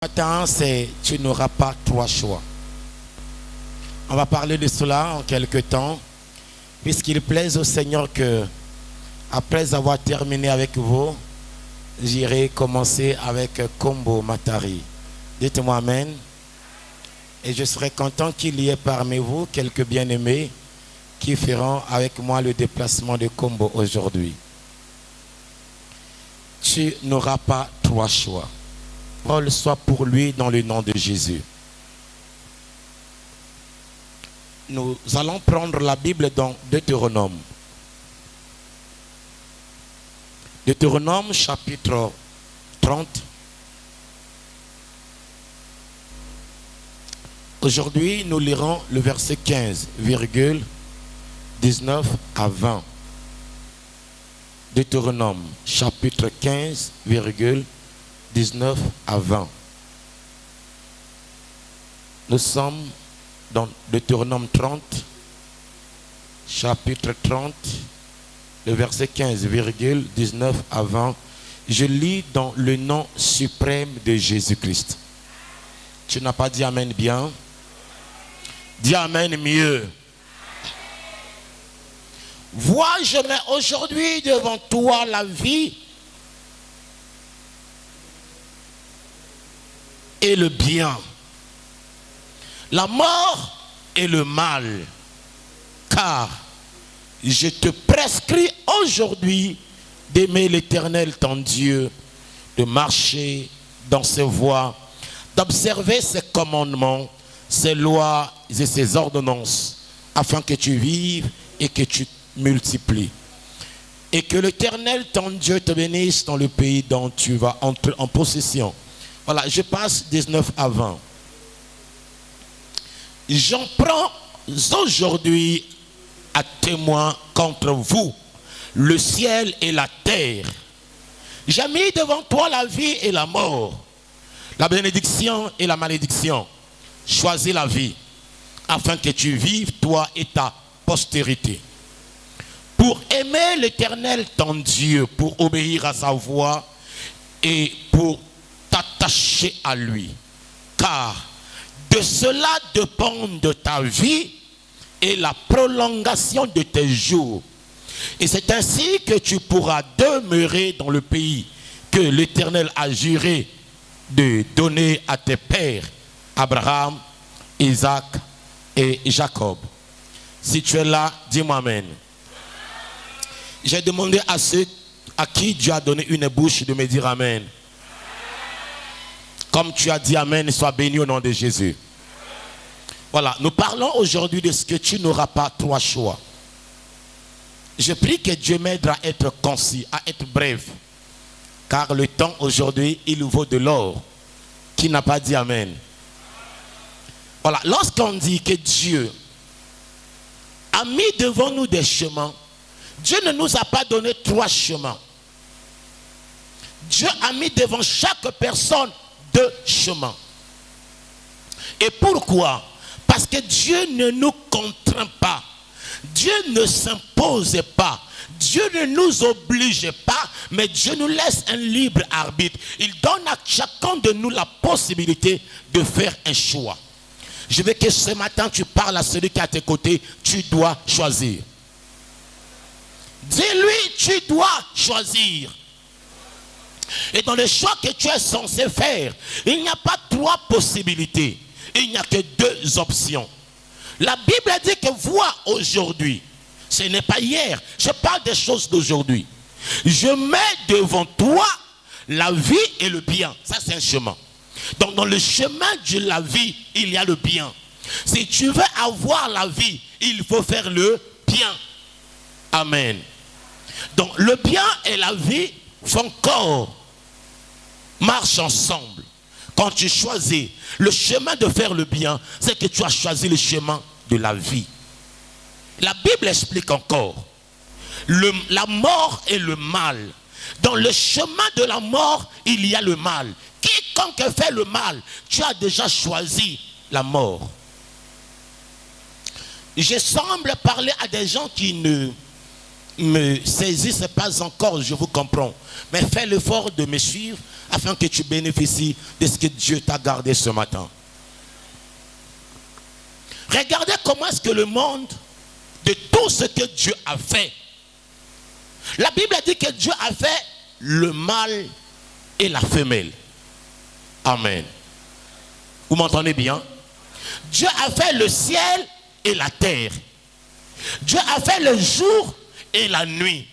Matin, c'est tu n'auras pas trois choix. On va parler de cela en quelques temps, puisqu'il plaise au Seigneur que, après avoir terminé avec vous, j'irai commencer avec Kombo Matari. Dites-moi Amen. Et je serai content qu'il y ait parmi vous quelques bien-aimés qui feront avec moi le déplacement de Kombo aujourd'hui. Tu n'auras pas trois choix. Parole soit pour lui dans le nom de Jésus. Nous allons prendre la Bible dans Deutéronome. Deutéronome chapitre 30. Aujourd'hui, nous lirons le verset 15, 19 à 20. Deutéronome chapitre 15, 19 à 20. Nous sommes dans Deutéronome 30, chapitre 30, le verset 15, 19 à 20. Je lis dans le nom suprême de Jésus-Christ. Tu n'as pas dit Amen bien? Dis Amen mieux. Vois, je mets aujourd'hui devant toi la vie et le bien, la mort et le mal, car je te prescris aujourd'hui d'aimer l'Éternel ton Dieu, de marcher dans ses voies, d'observer ses commandements, ses lois et ses ordonnances, afin que tu vives et que tu multiplies. Et que l'Éternel ton Dieu te bénisse dans le pays dont tu vas entrer en possession. Voilà, je passe 19 à 20. J'en prends aujourd'hui à témoin contre vous le ciel et la terre. J'ai mis devant toi la vie et la mort, la bénédiction et la malédiction. Choisis la vie, afin que tu vives, toi et ta postérité. Pour aimer l'Éternel ton Dieu, pour obéir à sa voix et pour t'attacher à lui. Car de cela dépend ta vie et la prolongation de tes jours. Et c'est ainsi que tu pourras demeurer dans le pays que l'Éternel a juré de donner à tes pères, Abraham, Isaac et Jacob. Si tu es là, dis-moi Amen. J'ai demandé à ceux à qui Dieu a donné une bouche de me dire Amen. Comme tu as dit Amen, sois béni au nom de Jésus. Voilà, nous parlons aujourd'hui de ce que tu n'auras pas trois choix. Je prie que Dieu m'aide à être concis, à être bref. Car le temps aujourd'hui, il vaut de l'or. Qui n'a pas dit Amen? Voilà, lorsqu'on dit que Dieu a mis devant nous des chemins, Dieu ne nous a pas donné trois chemins. Dieu a mis devant chaque personne deux chemins. Et pourquoi? Parce que Dieu ne nous contraint pas. Dieu ne s'impose pas. Dieu ne nous oblige pas, mais Dieu nous laisse un libre arbitre. Il donne à chacun de nous la possibilité de faire un choix. Je veux que ce matin tu parles à celui qui est à tes côtés. Tu dois choisir. Dis-lui, tu dois choisir. Et dans le choix que tu es censé faire, il n'y a pas trois possibilités. Il n'y a que deux options. La Bible dit que vois aujourd'hui. Ce n'est pas hier. Je parle des choses d'aujourd'hui. Je mets devant toi la vie et le bien. Ça, c'est un chemin. Donc, dans le chemin de la vie, il y a le bien. Si tu veux avoir la vie, il faut faire le bien. Amen. Donc, le bien et la vie font corps. Marche ensemble. Quand tu choisis le chemin de faire le bien, c'est que tu as choisi le chemin de la vie. La Bible explique encore la mort et le mal. Dans le chemin de la mort, il y a le mal. Quiconque fait le mal, tu as déjà choisi la mort. Je semble parler à des gens qui ne me saisissent pas encore, je vous comprends. Mais fais l'effort de me suivre afin que tu bénéficies de ce que Dieu t'a gardé ce matin. Regardez comment est-ce que le monde, de tout ce que Dieu a fait, la Bible dit que Dieu a fait le mâle et la femelle. Amen. Vous m'entendez bien? Dieu a fait le ciel et la terre. Dieu a fait le jour et la nuit.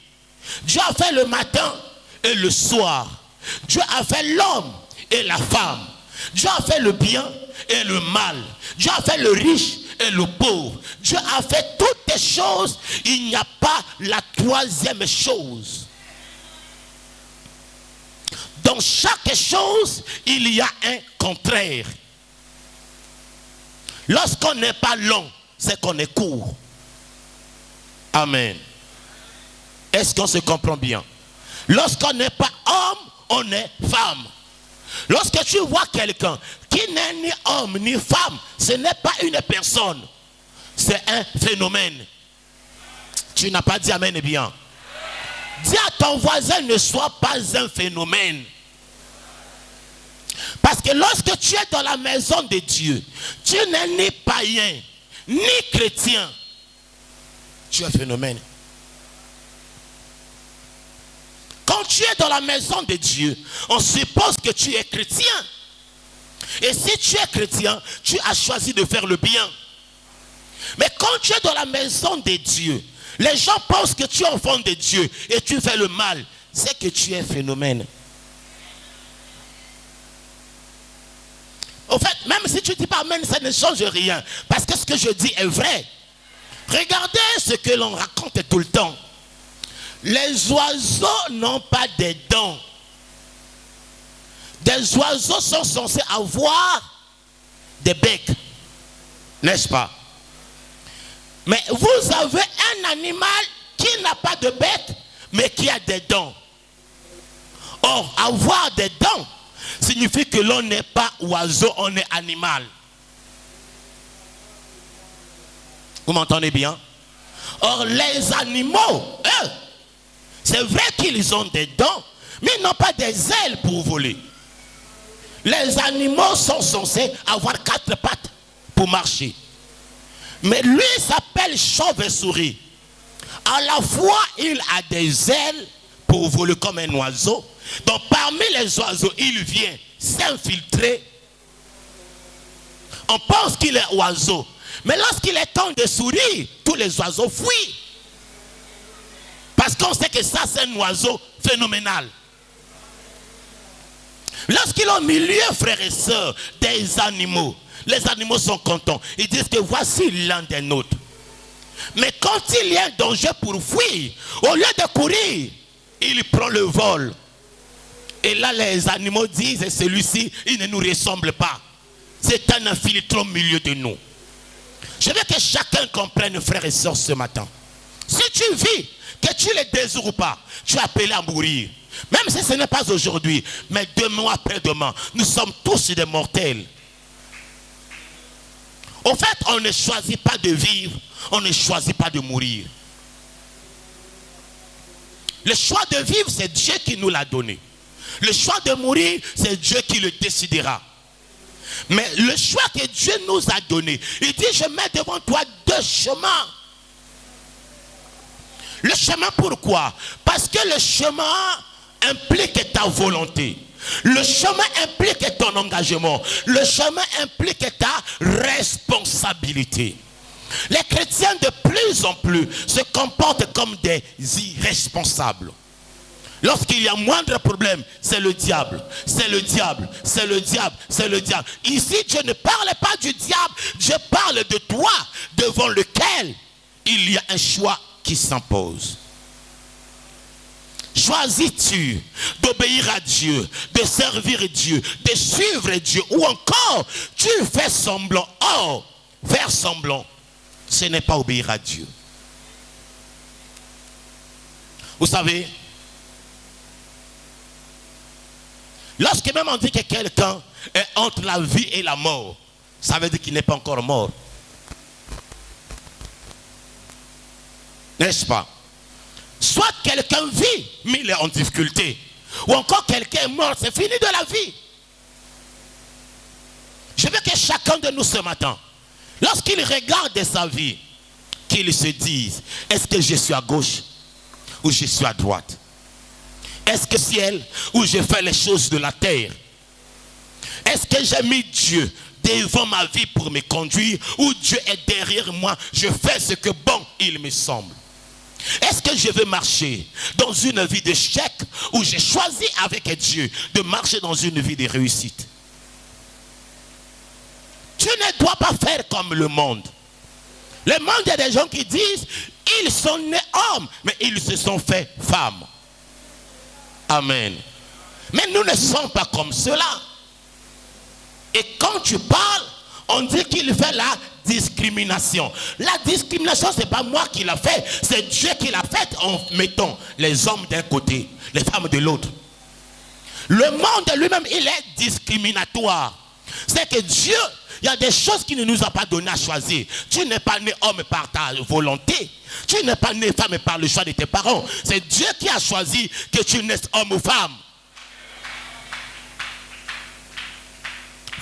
Dieu a fait le matin et le soir. Dieu a fait l'homme et la femme. Dieu a fait le bien et le mal. Dieu a fait le riche et le pauvre. Dieu a fait toutes les choses. Il n'y a pas la troisième chose. Dans chaque chose, il y a un contraire. Lorsqu'on n'est pas long, c'est qu'on est court. Amen. Est-ce qu'on se comprend bien? Lorsqu'on n'est pas homme, on est femme. Lorsque tu vois quelqu'un qui n'est ni homme ni femme, ce n'est pas une personne. C'est un phénomène. Tu n'as pas dit amen bien. Dis à ton voisin, ne sois pas un phénomène. Parce que lorsque tu es dans la maison de Dieu, tu n'es ni païen, ni chrétien. Tu es un phénomène. Quand tu es dans la maison de Dieu, on suppose que tu es chrétien. Et si tu es chrétien, tu as choisi de faire le bien. Mais quand tu es dans la maison de Dieu, les gens pensent que tu es enfant de Dieu et tu fais le mal. C'est que tu es un phénomène. Au fait, même si tu ne dis pas amen, ça ne change rien. Parce que ce que je dis est vrai. Regardez ce que l'on raconte tout le temps. Les oiseaux n'ont pas de dents. Des oiseaux sont censés avoir des becs. N'est-ce pas? Mais vous avez un animal qui n'a pas de bec, mais qui a des dents. Or, avoir des dents signifie que l'on n'est pas oiseau, on est animal. Vous m'entendez bien? Or, les animaux, eux, c'est vrai qu'ils ont des dents, mais ils n'ont pas des ailes pour voler. Les animaux sont censés avoir 4 pattes pour marcher. Mais lui s'appelle chauve-souris. À la fois, il a des ailes pour voler comme un oiseau. Donc parmi les oiseaux, il vient s'infiltrer. On pense qu'il est oiseau. Mais lorsqu'il est temps de sourire, tous les oiseaux fuient. Parce qu'on sait que ça, c'est un oiseau phénoménal. Lorsqu'il est au milieu, frères et sœurs, des animaux, les animaux sont contents. Ils disent que voici l'un des nôtres. Mais quand il y a un danger pour fuir, au lieu de courir, il prend le vol. Et là, les animaux disent, celui-ci, il ne nous ressemble pas. C'est un infiltré au milieu de nous. Je veux que chacun comprenne, frères et sœurs, ce matin. Si tu vis, que tu le désires ou pas, tu es appelé à mourir. Même si ce n'est pas aujourd'hui, mais demain ou après-demain, nous sommes tous des mortels. Au fait, on ne choisit pas de vivre, on ne choisit pas de mourir. Le choix de vivre, c'est Dieu qui nous l'a donné. Le choix de mourir, c'est Dieu qui le décidera. Mais le choix que Dieu nous a donné, il dit, je mets devant toi 2 chemins. Le chemin pourquoi? Parce que le chemin implique ta volonté. Le chemin implique ton engagement. Le chemin implique ta responsabilité. Les chrétiens de plus en plus se comportent comme des irresponsables. Lorsqu'il y a moindre problème, c'est le diable, c'est le diable, c'est le diable, c'est le diable. Ici, Dieu ne parle pas du diable, Dieu parle de toi, devant lequel il y a un choix qui s'impose. Choisis-tu d'obéir à Dieu, de servir Dieu, de suivre Dieu, ou encore tu fais semblant? Or, faire semblant, ce n'est pas obéir à Dieu. Vous savez, lorsque même on dit que quelqu'un est entre la vie et la mort, ça veut dire qu'il n'est pas encore mort. N'est-ce pas? Soit quelqu'un vit, mais il est en difficulté. Ou encore quelqu'un est mort, c'est fini de la vie. Je veux que chacun de nous ce matin, lorsqu'il regarde sa vie, qu'il se dise, est-ce que je suis à gauche ou je suis à droite? Est-ce que ciel ou je fais les choses de la terre? Est-ce que j'ai mis Dieu devant ma vie pour me conduire ou Dieu est derrière moi, je fais ce que bon il me semble? Est-ce que je veux marcher dans une vie d'échec ou j'ai choisi avec Dieu de marcher dans une vie de réussite? Tu ne dois pas faire comme le monde. Le monde, il y a des gens qui disent, ils sont nés hommes, mais ils se sont faits femmes. Amen. Mais nous ne sommes pas comme cela. Et quand tu parles, on dit qu'il fait la discrimination. La discrimination, ce n'est pas moi qui l'a fait, c'est Dieu qui l'a fait en mettant les hommes d'un côté, les femmes de l'autre. Le monde lui-même, il est discriminatoire. C'est que Dieu, il y a des choses qu'il ne nous a pas donné à choisir. Tu n'es pas né homme par ta volonté. Tu n'es pas né femme par le choix de tes parents. C'est Dieu qui a choisi que tu naisses homme ou femme.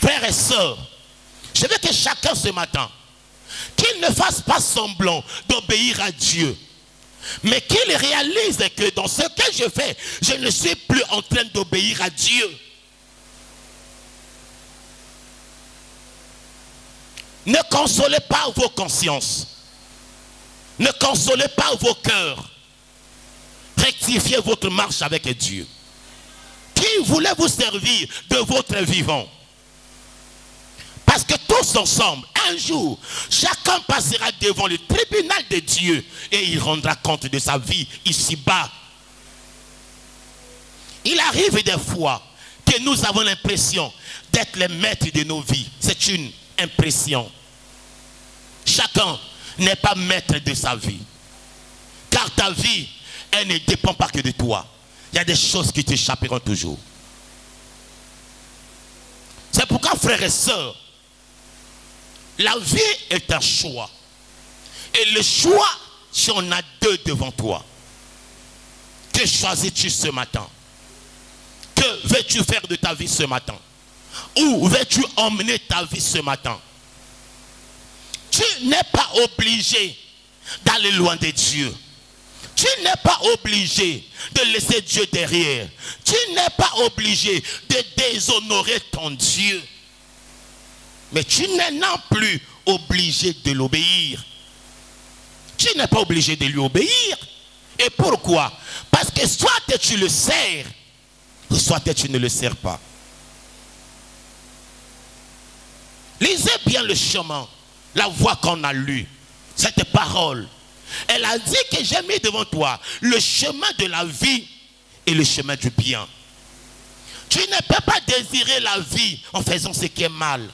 Frères et sœurs, je veux que chacun ce matin, qu'il ne fasse pas semblant d'obéir à Dieu, mais qu'il réalise que dans ce que je fais, je ne suis plus en train d'obéir à Dieu. Ne consolez pas vos consciences. Ne consolez pas vos cœurs. Rectifiez votre marche avec Dieu. Qui voulait vous servir de votre vivant? Parce que tous ensemble, un jour, chacun passera devant le tribunal de Dieu et il rendra compte de sa vie ici-bas. Il arrive des fois que nous avons l'impression d'être les maîtres de nos vies. C'est une impression. Chacun n'est pas maître de sa vie. Car ta vie, elle ne dépend pas que de toi. Il y a des choses qui t'échapperont toujours. C'est pourquoi, frères et sœurs, la vie est un choix. Et le choix, si on a deux devant toi, que choisis-tu ce matin? Que veux-tu faire de ta vie ce matin? Où veux-tu emmener ta vie ce matin? Tu n'es pas obligé d'aller loin de Dieu. Tu n'es pas obligé de laisser Dieu derrière. Tu n'es pas obligé de déshonorer ton Dieu. Mais tu n'es non plus obligé de l'obéir. Tu n'es pas obligé de lui obéir. Et pourquoi? Parce que soit tu le sers, soit tu ne le sers pas. Lisez bien le chemin, la voie qu'on a lue, cette parole. Elle a dit que j'ai mis devant toi le chemin de la vie et le chemin du bien. Tu ne peux pas désirer la vie en faisant ce qui est mal.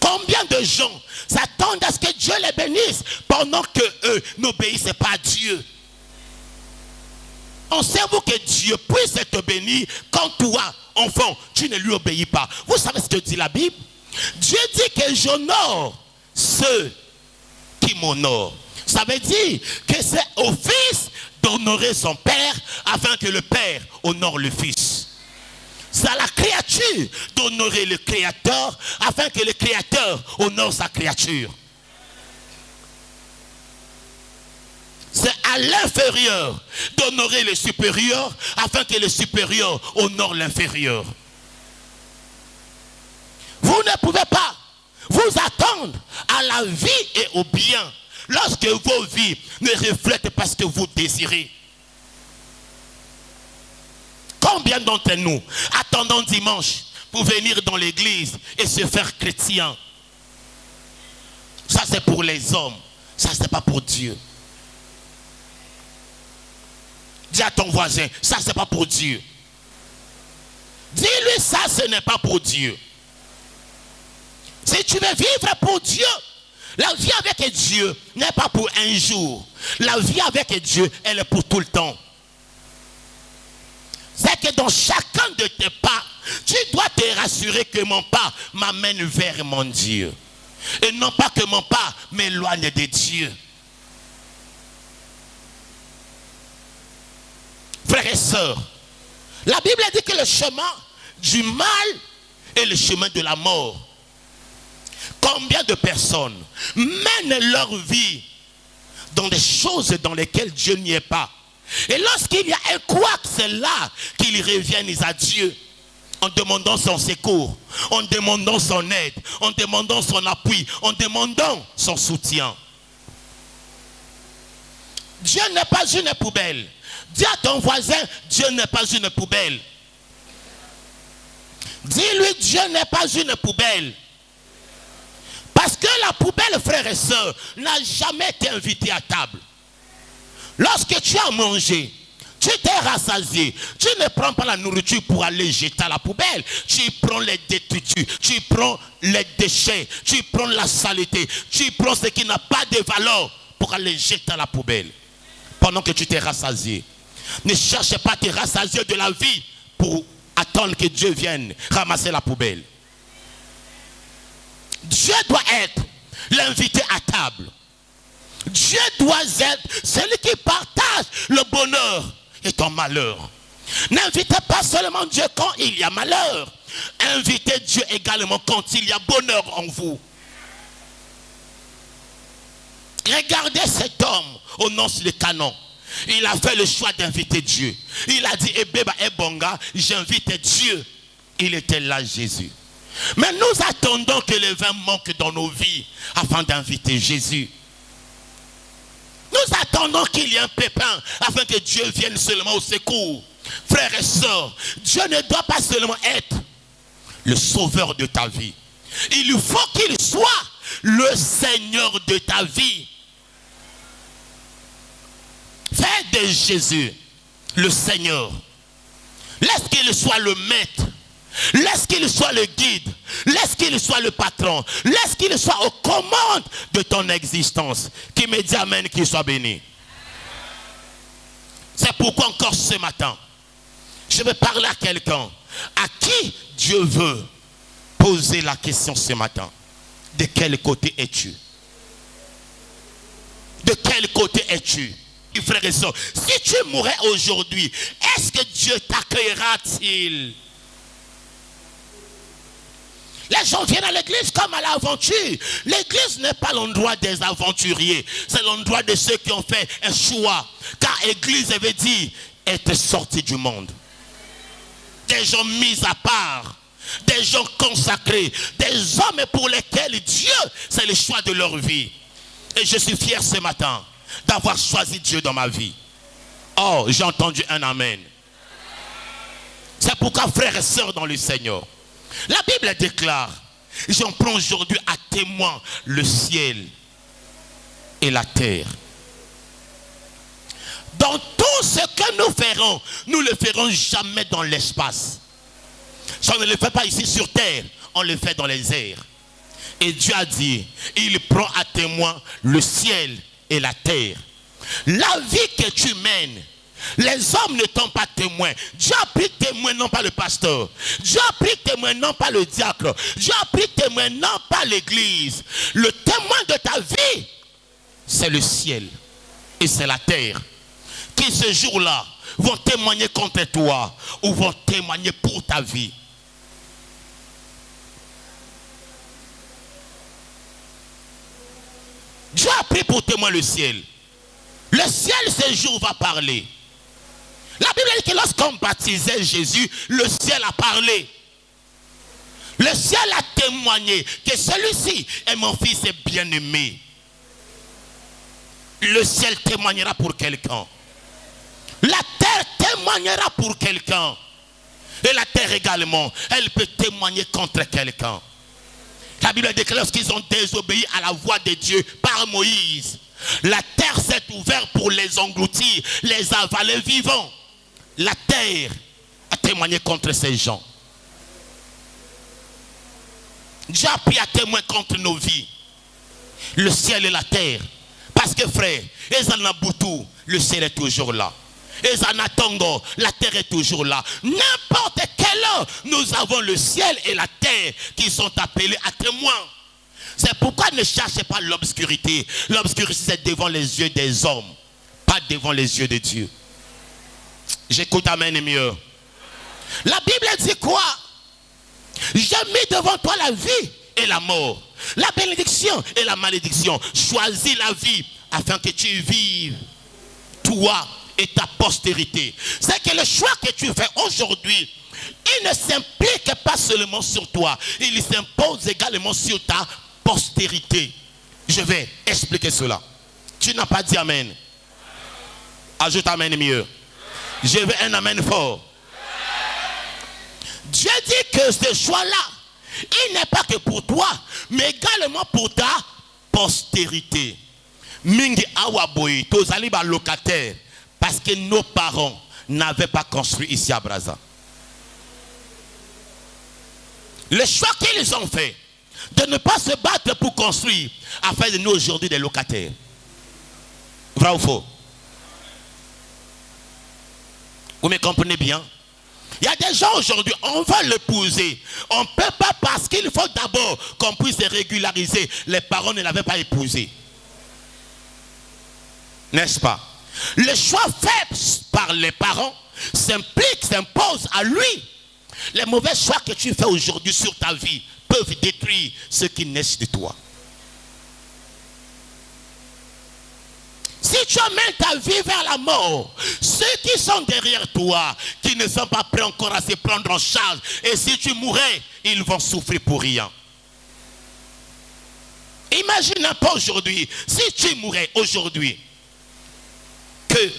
Combien de gens s'attendent à ce que Dieu les bénisse pendant qu'eux n'obéissent pas à Dieu? Pensez-vous que Dieu puisse te bénir quand toi, enfant, tu ne lui obéis pas? Vous savez ce que dit la Bible? Dieu dit que j'honore ceux qui m'honorent. Ça veut dire que c'est au Fils d'honorer son Père afin que le Père honore le Fils. C'est à la créature d'honorer le Créateur afin que le Créateur honore sa créature. C'est à l'inférieur d'honorer le supérieur afin que le supérieur honore l'inférieur. Vous ne pouvez pas vous attendre à la vie et au bien lorsque vos vies ne reflètent pas ce que vous désirez. Combien d'entre nous attendons dimanche pour venir dans l'église et se faire chrétien? Ça c'est pour les hommes, ça c'est pas pour Dieu. Dis à ton voisin, ça c'est pas pour Dieu. Dis-lui ça, ce n'est pas pour Dieu. Si tu veux vivre pour Dieu, la vie avec Dieu n'est pas pour un jour. La vie avec Dieu, elle est pour tout le temps. C'est que dans chacun de tes pas, tu dois te rassurer que mon pas m'amène vers mon Dieu. Et non pas que mon pas m'éloigne de Dieu. Frères et sœurs, la Bible dit que le chemin du mal est le chemin de la mort. Combien de personnes mènent leur vie dans des choses dans lesquelles Dieu n'y est pas. Et lorsqu'il y a un couac, c'est là qu'ils reviennent à Dieu en demandant son secours, en demandant son aide, en demandant son appui, en demandant son soutien. Dieu n'est pas une poubelle. Dis à ton voisin, Dieu n'est pas une poubelle. Dis-lui, Dieu n'est pas une poubelle. Parce que la poubelle, frères et sœurs, n'a jamais été invitée à table. Lorsque tu as mangé, tu t'es rassasié, tu ne prends pas la nourriture pour aller jeter à la poubelle. Tu prends les détritus, tu prends les déchets, tu prends la saleté, tu prends ce qui n'a pas de valeur pour aller jeter à la poubelle. Pendant que tu t'es rassasié. Ne cherche pas à te rassasier de la vie pour attendre que Dieu vienne ramasser la poubelle. Dieu doit être l'invité à table. Dieu doit être celui qui partage le bonheur et ton malheur. N'invitez pas seulement Dieu quand il y a malheur. Invitez Dieu également quand il y a bonheur en vous. Regardez cet homme au nom de Canon. Il a fait le choix d'inviter Dieu. Il a dit, Ebeba Ebonga, j'invite Dieu. Il était là, Jésus. Mais nous attendons que le vin manque dans nos vies afin d'inviter Jésus. Nous attendons qu'il y ait un pépin afin que Dieu vienne seulement au secours. Frères et sœurs, Dieu ne doit pas seulement être le sauveur de ta vie. Il faut qu'il soit le Seigneur de ta vie. Fais de Jésus le Seigneur. Laisse qu'il soit le maître. Laisse qu'il soit le guide. Laisse qu'il soit le patron. Laisse qu'il soit aux commandes de ton existence. Qui me dit amen, qu'il soit béni. C'est pourquoi encore ce matin, je vais parler à quelqu'un à qui Dieu veut poser la question ce matin. De quel côté es-tu? De quel côté es-tu? Frères et sœurs, si tu mourrais aujourd'hui, est-ce que Dieu t'accueillera-t-il? Les gens viennent à l'église comme à l'aventure. L'église n'est pas l'endroit des aventuriers. C'est l'endroit de ceux qui ont fait un choix. Car église veut dire être sorti du monde. Des gens mis à part. Des gens consacrés. Des hommes pour lesquels Dieu, c'est le choix de leur vie. Et je suis fier ce matin d'avoir choisi Dieu dans ma vie. Oh, j'ai entendu un amen. C'est pourquoi, frères et sœurs dans le Seigneur, la Bible déclare, j'en prends aujourd'hui à témoin le ciel et la terre. Dans tout ce que nous ferons, nous ne le ferons jamais dans l'espace. Si on ne le fait pas ici sur terre, on le fait dans les airs. Et Dieu a dit, il prend à témoin le ciel et la terre. La vie que tu mènes, les hommes ne t'ont pas témoin. Dieu a pris témoin, non pas le pasteur. Dieu a pris témoin, non pas le diacre. Dieu a pris témoin, non pas l'église. Le témoin de ta vie, c'est le ciel et c'est la terre. Qui ce jour-là vont témoigner contre toi ou vont témoigner pour ta vie. Dieu a pris pour témoin le ciel. Le ciel ce jour va parler. La Bible dit que lorsqu'on baptisait Jésus, le ciel a parlé. Le ciel a témoigné que celui-ci est mon fils bien-aimé. Le ciel témoignera pour quelqu'un. La terre témoignera pour quelqu'un. Et la terre également, elle peut témoigner contre quelqu'un. La Bible dit que lorsqu'ils ont désobéi à la voix de Dieu par Moïse, la terre s'est ouverte pour les engloutir, les avaler vivants. La terre a témoigné contre ces gens. Dieu a pris à témoin contre nos vies. Le ciel et la terre. Parce que frère, Ezanabutu, le ciel est toujours là. Ezanatongo, la terre est toujours là. N'importe quelle heure, nous avons le ciel et la terre qui sont appelés à témoin. C'est pourquoi ne cherchez pas l'obscurité. L'obscurité, c'est devant les yeux des hommes, pas devant les yeux de Dieu. J'écoute amen mieux. La Bible dit quoi? J'ai mis devant toi la vie et la mort, la bénédiction et la malédiction. Choisis la vie afin que tu vives, toi et ta postérité. C'est que le choix que tu fais aujourd'hui, il ne s'implique pas seulement sur toi, il s'impose également sur ta postérité. Je vais expliquer cela. Tu n'as pas dit amen. Ajoute amen mieux. Je veux un amen fort. Dieu dit que ce choix-là, il n'est pas que pour toi, mais également pour ta postérité. Mingi awaboy, tozali ba locataire, parce que nos parents n'avaient pas construit ici à Brazza. Le choix qu'ils ont fait de ne pas se battre pour construire a fait de nous aujourd'hui des locataires. Vrai ou faux? Vous me comprenez bien? Il y a des gens aujourd'hui, on va l'épouser. On ne peut pas parce qu'il faut d'abord qu'on puisse se régulariser. Les parents ne l'avaient pas épousé. N'est-ce pas? Le choix fait par les parents s'implique, s'impose à lui. Les mauvais choix que tu fais aujourd'hui sur ta vie peuvent détruire ce qui naît de toi. Si tu amènes ta vie vers la mort, ceux qui sont derrière toi, qui ne sont pas prêts encore à se prendre en charge, et si tu mourais, ils vont souffrir pour rien. Imagine un peu aujourd'hui, si tu mourais aujourd'hui, que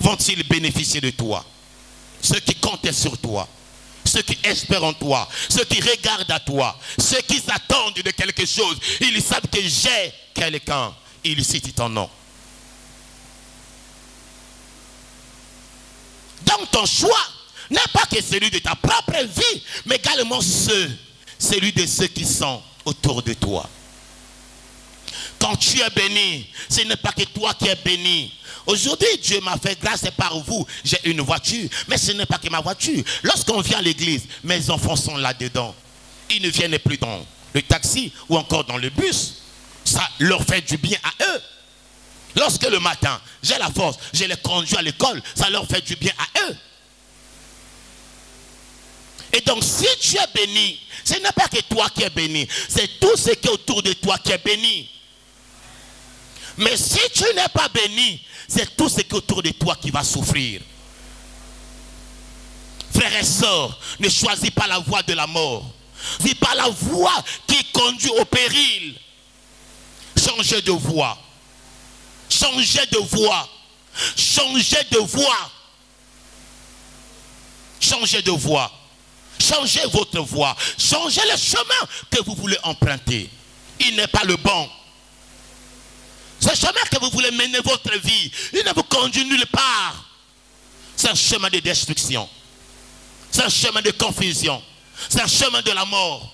vont-ils bénéficier de toi? Ceux qui comptent sur toi, ceux qui espèrent en toi, ceux qui regardent à toi, ceux qui s'attendent de quelque chose, ils savent que j'ai quelqu'un, ils citent ton nom. Donc ton choix n'est pas que celui de ta propre vie, mais également celui de ceux qui sont autour de toi. Quand tu es béni, ce n'est pas que toi qui es béni. Aujourd'hui, Dieu m'a fait grâce et par vous, j'ai une voiture. Mais ce n'est pas que ma voiture. Lorsqu'on vient à l'église, mes enfants sont là-dedans. Ils ne viennent plus dans le taxi ou encore dans le bus. Ça leur fait du bien à eux. Lorsque le matin, j'ai la force, je les conduis à l'école, ça leur fait du bien à eux. Et donc, si tu es béni, ce n'est pas que toi qui es béni, c'est tout ce qui est autour de toi qui est béni. Mais si tu n'es pas béni, c'est tout ce qui est autour de toi qui va souffrir. Frères et sœurs, ne choisis pas la voie de la mort. Vis pas la voie qui conduit au péril. Changez de voie. Changez de voie. Changez de voie. Changez de voie. Changez votre voie. Changez le chemin que vous voulez emprunter. Il n'est pas le bon. Ce chemin que vous voulez mener votre vie, il ne vous conduit nulle part. C'est un chemin de destruction. C'est un chemin de confusion. C'est un chemin de la mort.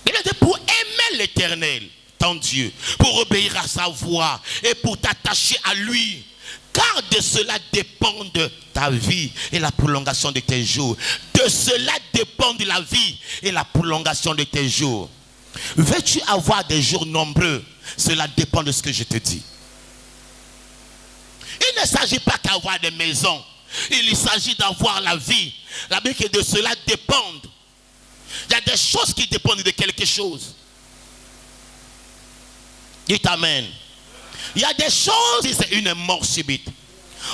Il a dit pour aimer l'Éternel, ton Dieu, pour obéir à sa voix et pour t'attacher à lui. Car de cela dépend de ta vie et la prolongation de tes jours. De cela dépend de la vie et la prolongation de tes jours. Veux-tu avoir des jours nombreux? Cela dépend de ce que je te dis. Il ne s'agit pas d'avoir des maisons. Il s'agit d'avoir la vie. La Bible dit que de cela dépend. Il y a des choses qui dépendent de quelque chose. Dites amen. Il y a des choses, si c'est une mort subite,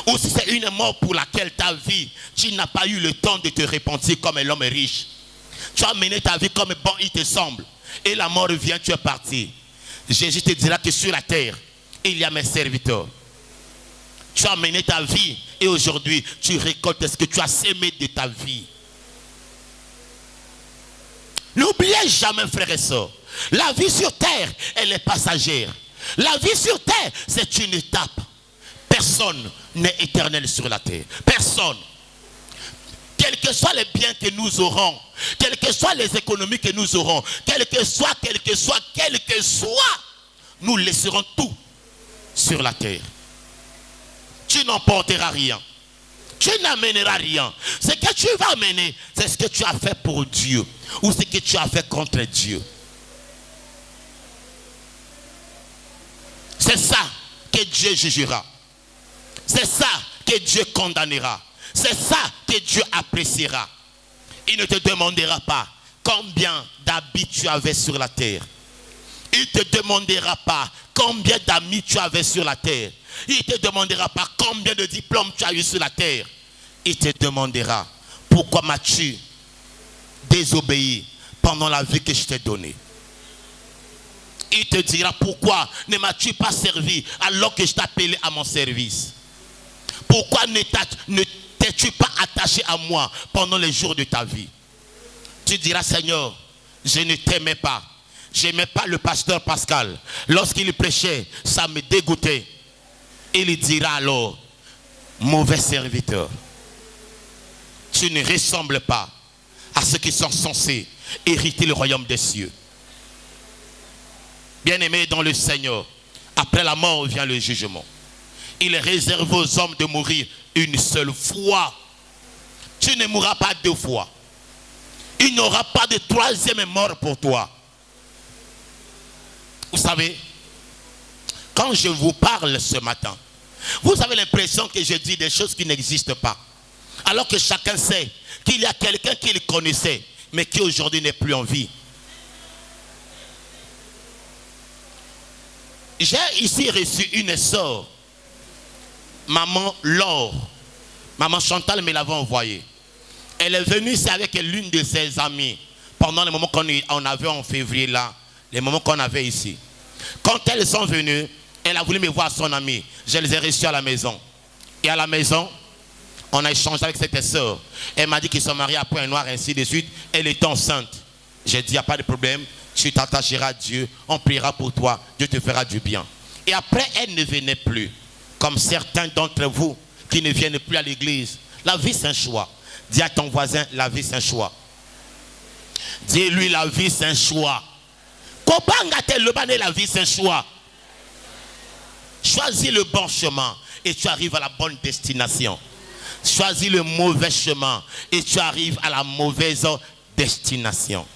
ou si c'est une mort pour laquelle ta vie, tu n'as pas eu le temps de te repentir comme l'homme riche. Tu as mené ta vie comme bon il te semble. Et la mort vient, tu es parti. Jésus te dira que sur la terre, il y a mes serviteurs. Tu as mené ta vie et aujourd'hui, tu récoltes ce que tu as sémé de ta vie. N'oubliez jamais, frères et sœurs, la vie sur terre, elle est passagère. La vie sur terre, c'est une étape. Personne n'est éternel sur la terre. Personne. Quels que soient les biens que nous aurons, quelles que soient les économies que nous aurons, quel que soit, nous laisserons tout sur la terre. Tu n'emporteras rien. Tu n'amèneras rien. Ce que tu vas amener, c'est ce que tu as fait pour Dieu ou ce que tu as fait contre Dieu. C'est ça que Dieu jugera. C'est ça que Dieu condamnera. C'est ça que Dieu appréciera. Il ne te demandera pas combien d'habits tu avais sur la terre. Il ne te demandera pas combien d'amis tu avais sur la terre. Il ne te demandera pas combien de diplômes tu as eu sur la terre. Il te demandera pourquoi m'as-tu désobéi pendant la vie que je t'ai donnée. Il te dira pourquoi ne m'as-tu pas servi alors que je t'appelais à mon service. Pourquoi ne t'es-tu pas attaché à moi pendant les jours de ta vie. Tu diras Seigneur, je ne t'aimais pas. Je n'aimais pas le pasteur Pascal. Lorsqu'il prêchait, ça me dégoûtait. Il dira alors, mauvais serviteur, tu ne ressembles pas à ceux qui sont censés hériter le royaume des cieux. Bien-aimé dans le Seigneur, après la mort vient le jugement. Il est réservé aux hommes de mourir une seule fois. Tu ne mourras pas deux fois. Il n'y aura pas de troisième mort pour toi. Vous savez, quand je vous parle ce matin, vous avez l'impression que je dis des choses qui n'existent pas. Alors que chacun sait qu'il y a quelqu'un qui le connaissait, mais qui aujourd'hui n'est plus en vie. J'ai ici reçu une sœur, maman Laure. Maman Chantal me l'avait envoyée. Elle est venue ici avec l'une de ses amies pendant les moments qu'on avait en février là, les moments qu'on avait ici. Quand elles sont venues, elle a voulu me voir son amie. Je les ai reçues à la maison. Et à la maison, on a échangé avec cette sœur. Elle m'a dit qu'ils sont mariés à point noir, ainsi de suite. Elle est enceinte. J'ai dit, il n'y a pas de problème. Tu t'attacheras à Dieu. On priera pour toi. Dieu te fera du bien. Et après, elle ne venait plus. Comme certains d'entre vous qui ne viennent plus à l'église. La vie, c'est un choix. Dis à ton voisin, la vie, c'est un choix. Dis-lui, la vie, c'est un choix. La vie, c'est un choix. Choisis le bon chemin et tu arrives à la bonne destination. Choisis le mauvais chemin et tu arrives à la mauvaise destination.